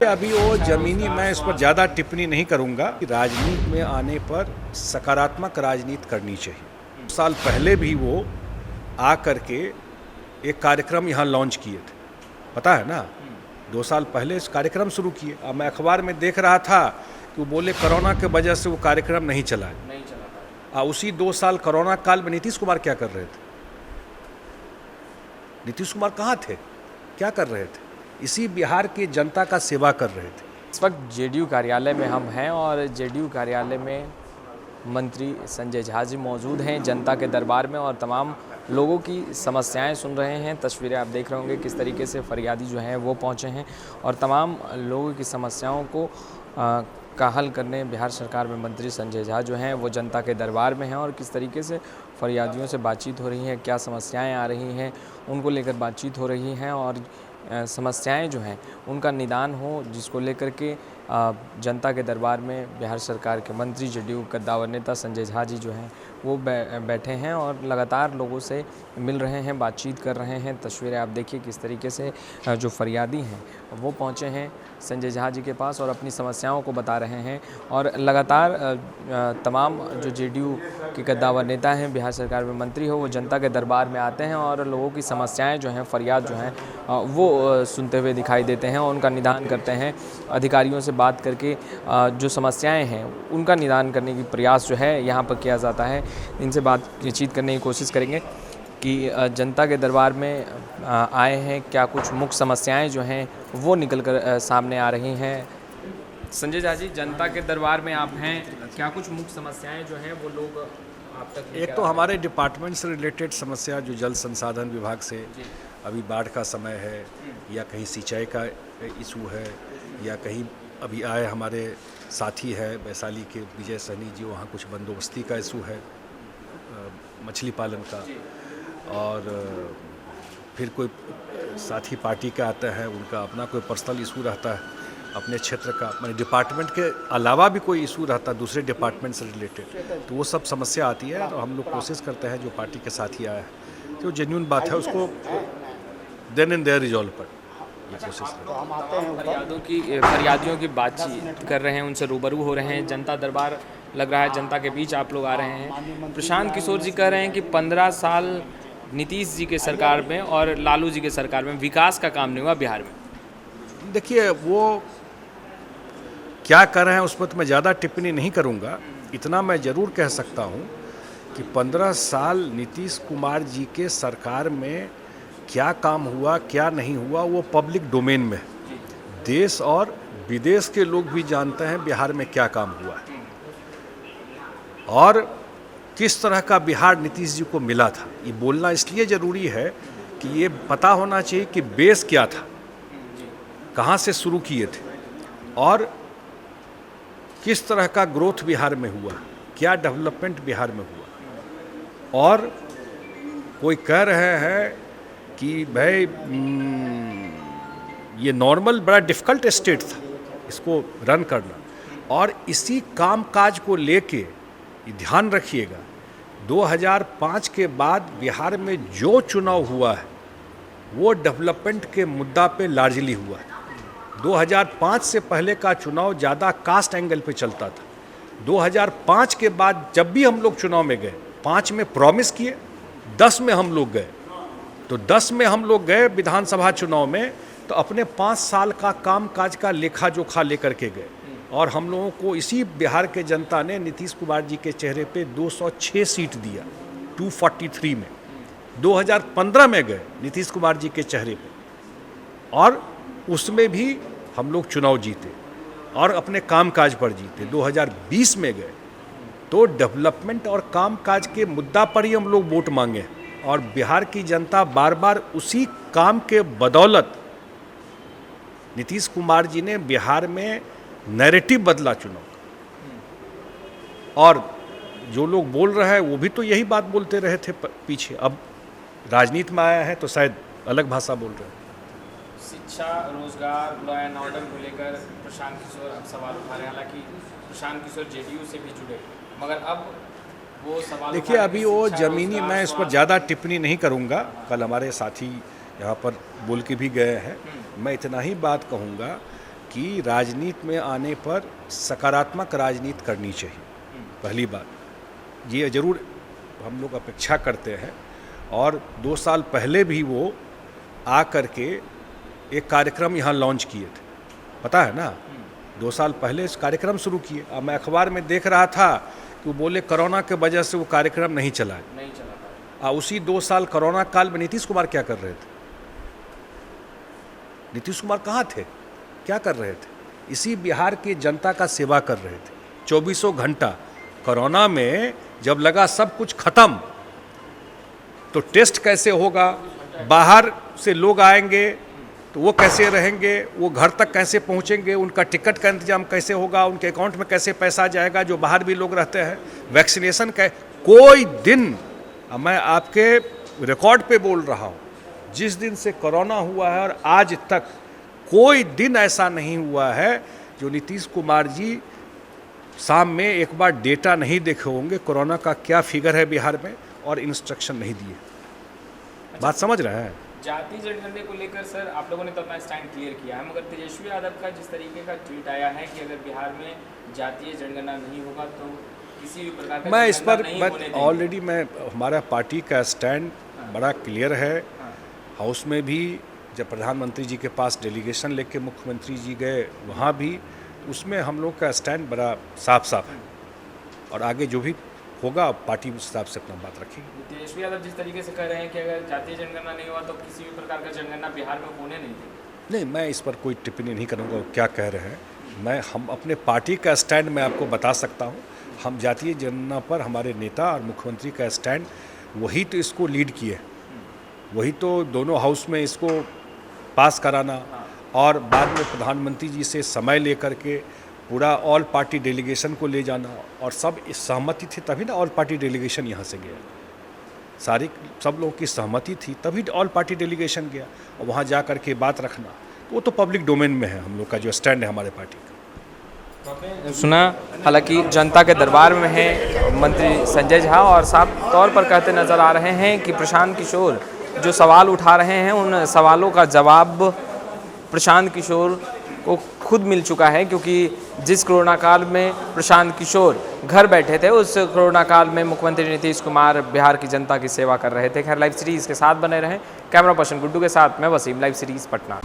अभी वो जमीनी मैं इस पर ज़्यादा टिप्पणी नहीं करूंगा। राजनीति में आने पर सकारात्मक राजनीति करनी चाहिए। साल पहले भी वो आ करके एक कार्यक्रम यहाँ लॉन्च किए थे, पता है ना। 2 साल पहले इस कार्यक्रम शुरू किए। अब मैं अखबार में देख रहा था कि वो बोले कोरोना के वजह से वो कार्यक्रम नहीं चला पाया। उसी 2 साल कोरोना काल में नीतीश कुमार क्या कर रहे थे? नीतीश कुमार कहाँ थे, क्या कर रहे थे? इसी बिहार की जनता का सेवा कर रहे थे। इस वक्त जेडीयू कार्यालय में हम हैं और जेडीयू कार्यालय में मंत्री संजय झा जी मौजूद हैं जनता के दरबार में और तमाम लोगों की समस्याएं सुन रहे हैं। तस्वीरें आप देख रहे होंगे किस तरीके से फरियादी जो हैं वो पहुंचे हैं और तमाम लोगों की समस्याओं को का हल करने बिहार सरकार में मंत्री संजय झा जो हैं वो जनता के दरबार में हैं और किस तरीके से फरियादियों से बातचीत हो रही है, क्या समस्याएं आ रही हैं उनको लेकर बातचीत हो रही हैं और समस्याएं जो हैं उनका निदान हो, जिसको लेकर के जनता के दरबार में बिहार सरकार के मंत्री जेडीयू कद्दावर नेता संजय झा जी जो हैं वो बैठे हैं और लगातार लोगों से मिल रहे हैं, बातचीत कर रहे हैं। तस्वीरें आप देखिए किस तरीके से जो फरियादी हैं वो पहुंचे हैं संजय झा जी के पास और अपनी समस्याओं को बता रहे हैं और लगातार तमाम जो जेडीयू के कद्दावर नेता हैं, बिहार सरकार में मंत्री हो, वो जनता के दरबार में आते हैं और लोगों की समस्याएं जो हैं, फरियाद जो हैं वो सुनते हुए दिखाई देते हैं और उनका निदान करते हैं। अधिकारियों से बात करके जो समस्याएं हैं उनका निदान करने की प्रयास जो है यहाँ पर किया जाता है। इनसे बातचीत करने की कोशिश करेंगे कि जनता के दरबार में आए हैं, क्या कुछ मुख्य समस्याएं जो हैं वो निकल कर सामने आ रही हैं। संजय झा जी, जनता के दरबार में आप हैं, क्या कुछ मुख्य समस्याएं जो हैं वो लोग आप तक? एक तो हमारे डिपार्टमेंट से रिलेटेड समस्या जो जल संसाधन विभाग से अभी बाढ़ का समय है या कहीं सिंचाई का इशू है या कहीं अभी आए हमारे साथी है वैशाली के विजय सहनी जी, वहाँ कुछ बंदोबस्ती का इशू है मछली पालन का, और फिर कोई साथी पार्टी का आता है उनका अपना कोई पर्सनल इशू रहता है अपने क्षेत्र का, मैंने डिपार्टमेंट के अलावा भी कोई इशू रहता है दूसरे डिपार्टमेंट से रिलेटेड, तो वो सब समस्या आती है। तो हम लोग कोशिश करते हैं जो पार्टी के साथी आया है जो जेन्युइन बात है उसको देन एंड देयर रिजॉल्व पर कोशिश फरियादियों की बातचीत कर रहे हैं, उनसे रूबरू हो रहे हैं। जनता दरबार लग रहा है, जनता के बीच आप लोग आ रहे हैं। प्रशांत किशोर जी कह रहे हैं कि 15 साल नीतीश जी के सरकार में और लालू जी के सरकार में विकास का काम नहीं हुआ बिहार में। देखिए वो क्या कर रहे हैं उस पर तो मैं ज़्यादा टिप्पणी नहीं करूंगा। इतना मैं ज़रूर कह सकता हूं कि 15 साल नीतीश कुमार जी के सरकार में क्या काम हुआ क्या नहीं हुआ वो पब्लिक डोमेन में है। देश और विदेश के लोग भी जानते हैं बिहार में क्या काम हुआ है और किस तरह का बिहार नीतीश जी को मिला था। ये बोलना इसलिए ज़रूरी है कि ये पता होना चाहिए कि बेस क्या था, कहाँ से शुरू किए थे और किस तरह का ग्रोथ बिहार में हुआ, क्या डेवलपमेंट बिहार में हुआ। और कोई कह रहे हैं कि भाई ये नॉर्मल बड़ा डिफ़िकल्ट स्टेट था इसको रन करना, और इसी काम काज को लेके ध्यान रखिएगा 2005 के बाद बिहार में जो चुनाव हुआ है वो डेवलपमेंट के मुद्दा पे लार्जली हुआ है। 2005 से पहले का चुनाव ज़्यादा कास्ट एंगल पे चलता था। 2005 के बाद जब भी हम लोग चुनाव में गए, 5 में प्रॉमिस किए, 10 में हम लोग गए, तो 10 में हम लोग गए विधानसभा चुनाव में तो अपने 5 साल का काम काज का लेखा जोखा लेकर के गए और हम लोगों को इसी बिहार के जनता ने नीतीश कुमार जी के चेहरे पे 206 सीट दिया 243 में। 2015 में गए नीतीश कुमार जी के चेहरे पे और उसमें भी हम लोग चुनाव जीते और अपने काम काज पर जीते। 2020 में गए तो डेवलपमेंट और काम काज के मुद्दा पर ही हम लोग वोट मांगे और बिहार की जनता बार बार उसी काम के बदौलत नीतीश कुमार जी ने बिहार में नैरेटिव बदला चुनाव का। और जो लोग बोल रहे हैं वो भी तो यही बात बोलते रहे थे पीछे, अब राजनीति में आया है तो शायद अलग भाषा बोल रहे हैं। शिक्षा, रोजगार, लॉ एंड ऑर्डर को लेकर प्रशांत किशोर अब सवाल उठा रहे हैं। हालांकि प्रशांत किशोर जेडीयू से भी जुड़े, मगर अब वो सवाल देखिए अभी वो जमीनी मैं इस पर ज़्यादा टिप्पणी नहीं करूँगा। कल हमारे साथी यहाँ पर बोल के भी गए हैं। मैं इतना ही बात कहूँगा कि राजनीति में आने पर सकारात्मक राजनीति करनी चाहिए। पहली बात ये ज़रूर हम लोग अपेक्षा करते हैं, और 2 साल पहले भी वो आ करके एक कार्यक्रम यहाँ लॉन्च किए थे, पता है ना। 2 साल पहले इस कार्यक्रम शुरू किए। अब मैं अखबार में देख रहा था कि वो बोले कोरोना के वजह से वो कार्यक्रम नहीं चला। उसी 2 साल कोरोना काल में नीतीश कुमार क्या कर रहे थे? नीतीश कुमार कहाँ थे, क्या कर रहे थे? इसी बिहार की जनता का सेवा कर रहे थे 24 घंटा। कोरोना में जब लगा सब कुछ खत्म, तो टेस्ट कैसे होगा, बाहर से लोग आएंगे तो वो कैसे रहेंगे, वो घर तक कैसे पहुंचेंगे, उनका टिकट का इंतजाम कैसे होगा, उनके अकाउंट में कैसे पैसा जाएगा, जो बाहर भी लोग रहते हैं, वैक्सीनेशन का कोई दिन, मैं आपके रिकॉर्ड पे बोल रहा हूँ, जिस दिन से कोरोना हुआ है और आज तक कोई दिन ऐसा नहीं हुआ है जो नीतीश कुमार जी शाम में एक बार डेटा नहीं देखे होंगे कोरोना का क्या फिगर है बिहार में, और इंस्ट्रक्शन नहीं दिए। बात समझ रहे हैं? जाति जनगणना को लेकर सर आप लोगों ने तो अपना स्टैंड क्लियर किया है, मगर तेजस्वी यादव का जिस तरीके का ट्वीट आया है कि अगर बिहार में जातीय जनगणना नहीं होगा तो किसी भी प्रकार का मैं इस पर ऑलरेडी हमारा पार्टी का स्टैंड बड़ा क्लियर है। हाउस में भी जब प्रधानमंत्री जी के पास डेलीगेशन लेके मुख्यमंत्री जी गए, वहाँ भी उसमें हम लोग का स्टैंड बड़ा साफ है, और आगे जो भी होगा पार्टी उस हिसाब से अपना बात रखेगी। तेजस्वी यादव जिस तरीके से कह रहे हैं कि अगर जातीय जनगणना नहीं हुआ तो किसी भी प्रकार का जनगणना बिहार में होने नहीं देंगे। नहीं, मैं इस पर कोई टिप्पणी नहीं करूँगा क्या कह रहे हैं। हम अपने पार्टी का स्टैंड मैं आपको बता सकता हूँ। हम जातीय जनगणना पर हमारे नेता और मुख्यमंत्री का स्टैंड, वही तो इसको लीड किए, वही तो दोनों हाउस में इसको पास कराना, और बाद में प्रधानमंत्री जी से समय लेकर के पूरा ऑल पार्टी डेलीगेशन को ले जाना, और सब इस सहमति थी तभी ना ऑल पार्टी डेलीगेशन यहाँ से गया। सब लोगों की सहमति थी तभी ऑल पार्टी डेलीगेशन गया, और वहाँ जा कर के बात रखना, तो वो तो पब्लिक डोमेन में है हम लोग का जो स्टैंड है हमारे पार्टी का। सुना, हालांकि जनता के दरबार में है मंत्री संजय झा, और साफ तौर पर कहते नज़र आ रहे हैं कि प्रशांत किशोर जो सवाल उठा रहे हैं उन सवालों का जवाब प्रशांत किशोर को खुद मिल चुका है, क्योंकि जिस कोरोना काल में प्रशांत किशोर घर बैठे थे, उस कोरोना काल में मुख्यमंत्री नीतीश कुमार बिहार की जनता की सेवा कर रहे थे। खैर, लाइव सीरीज़ के साथ बने रहें। कैमरा पर्सन गुड्डू के साथ मैं वसीम, लाइव सीरीज़ पटना।